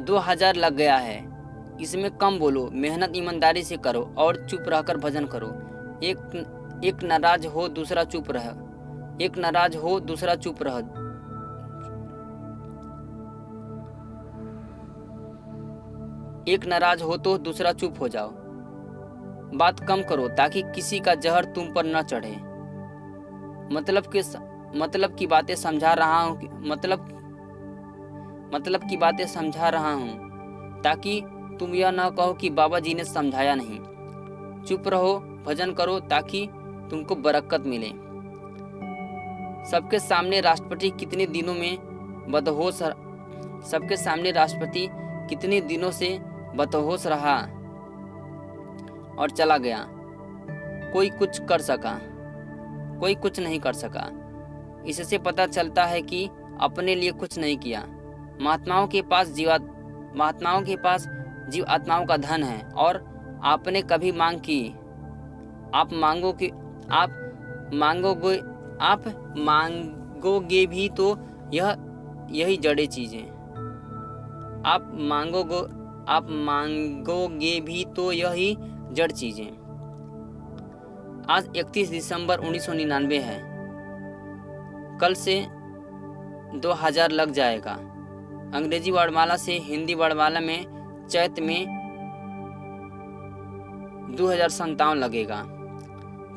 2000 लग गया है, इसमें कम बोलो, मेहनत ईमानदारी से करो और चुप रहकर भजन करो। एक नाराज हो दूसरा चुप रह, एक नाराज हो दूसरा चुप रह। एक नाराज हो तो दूसरा चुप हो जाओ। बात कम करो ताकि किसी का जहर तुम पर न चढ़े। मतलब की बातें समझा रहा हूँ, मतलब की बातें समझा रहा हूँ ताकि तुम यह न कहो कि बाबा जी ने समझाया नहीं। चुप रहो, भजन करो ताकि तुमको बरकत मिले। सबके सामने राष्ट्रपति कितने दिनों से बदहोश रहा और चला गया। कोई कुछ नहीं कर सका। इससे पता चलता है कि अपने लिए कुछ नहीं किया। महात्माओं के पास जीव आत्माओं का धन है और आपने कभी मांग की? आप मांगोगे भी तो यही जड़े चीजें। आप मांगोगे भी तो यही जड़ चीजें। आज 31 दिसंबर 1999 है। कल से 2000 लग जाएगा। अंग्रेजी वर्णमाला से हिंदी वर्णमाला में चैत में 2057 लगेगा।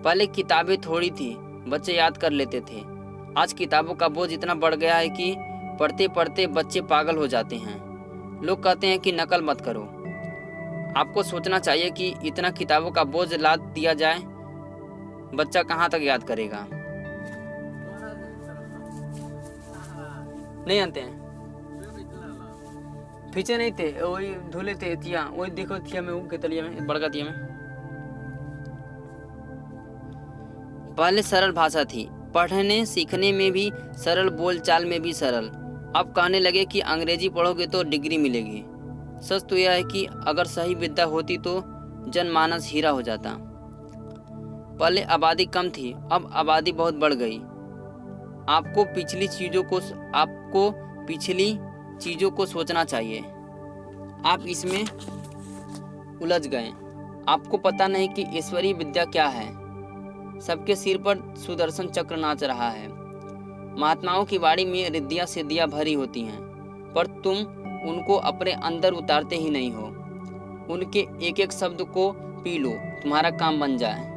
पहले किताबें थोड़ी थी, बच्चे याद कर लेते थे। आज किताबों का बोझ इतना बढ़ गया है कि पढ़ते पढ़ते बच्चे पागल हो जाते हैं। लोग कहते हैं कि नकल मत करो। आपको सोचना चाहिए कि इतना किताबों का बोझ लाद दिया जाए, बच्चा कहाँ तक याद करेगा। नहीं आते हैं, पीछे नहीं थे, वही धुले थे थिया, वही देखो थिया में के तलिया में बड़का थिया में। पहले सरल भाषा थी, पढ़ने सीखने में भी सरल, बोलचाल में भी सरल। अब कहने लगे कि अंग्रेजी पढ़ोगे तो डिग्री मिलेगी। सच तो यह है कि अगर सही विद्या होती तो जनमानस हीरा हो जाता। पहले आबादी कम थी, अब आबादी बहुत बढ़ गई। आपको पिछली चीजों को सोचना चाहिए। आप इसमें उलझ गए। आपको पता नहीं कि ईश्वरीय विद्या क्या है। सबके सिर पर सुदर्शन चक्र नाच रहा है। महात्माओं की वाणी में रिद्धियां सिद्धियां भरी होती हैं, पर तुम उनको अपने अंदर उतारते ही नहीं हो। उनके एक एक शब्द को पी लो, तुम्हारा काम बन जाए।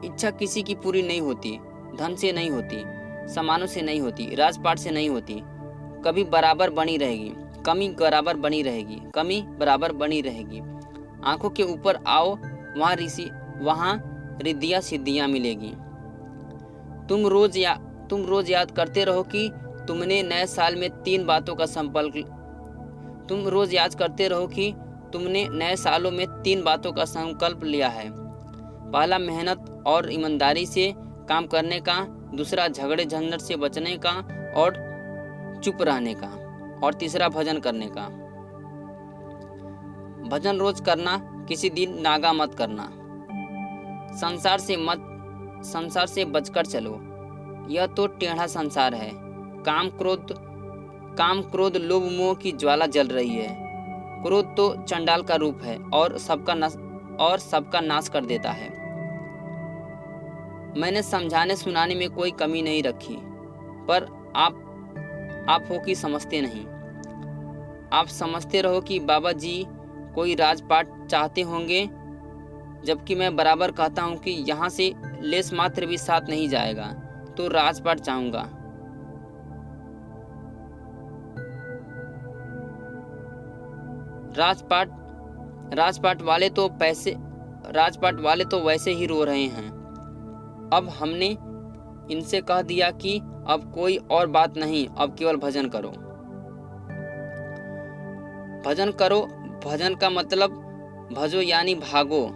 इच्छा किसी की पूरी नहीं होती, धन से नहीं होती, सामानों से नहीं होती, राजपाट से नहीं होती। कमी बराबर बनी रहेगी। आंखों के ऊपर आओ, वहाँ रिद्धियां सिद्धियां मिलेगी। तुम रोज याद करते रहो कि तुमने नए साल में 3 बातों का संकल्प लिया है। पहला, मेहनत और ईमानदारी से काम करने का। दूसरा, झगड़े झंझट से बचने का और चुप रहने का। और तीसरा, भजन करने का। भजन रोज करना, किसी दिन नागा मत करना। संसार से बचकर चलो, यह तो टेढ़ा संसार है। काम क्रोध लोभ मोह की ज्वाला जल रही है। क्रोध तो चंडाल का रूप है और सबका नाश कर देता है। मैंने समझाने सुनाने में कोई कमी नहीं रखी, पर आप हो कि समझते नहीं। आप समझते रहो कि बाबा जी कोई राजपाट चाहते होंगे, जबकि मैं बराबर कहता हूँ कि यहाँ से लेस मात्र भी साथ नहीं जाएगा तो राजपाट चाहूँगा। राजपाट वाले तो वैसे ही रो रहे हैं। अब हमने इनसे कह दिया कि अब कोई और बात नहीं, अब केवल भजन करो। भजन का मतलब भजो यानी भागो।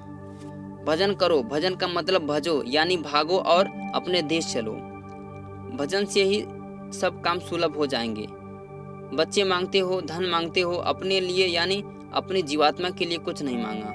भजन करो, भजन का मतलब भजो यानी भागो और अपने देश चलो। भजन से ही सब काम सुलभ हो जाएंगे। बच्चे मांगते हो, धन मांगते हो, अपने लिए यानी अपनी जीवात्मा के लिए कुछ नहीं मांगा।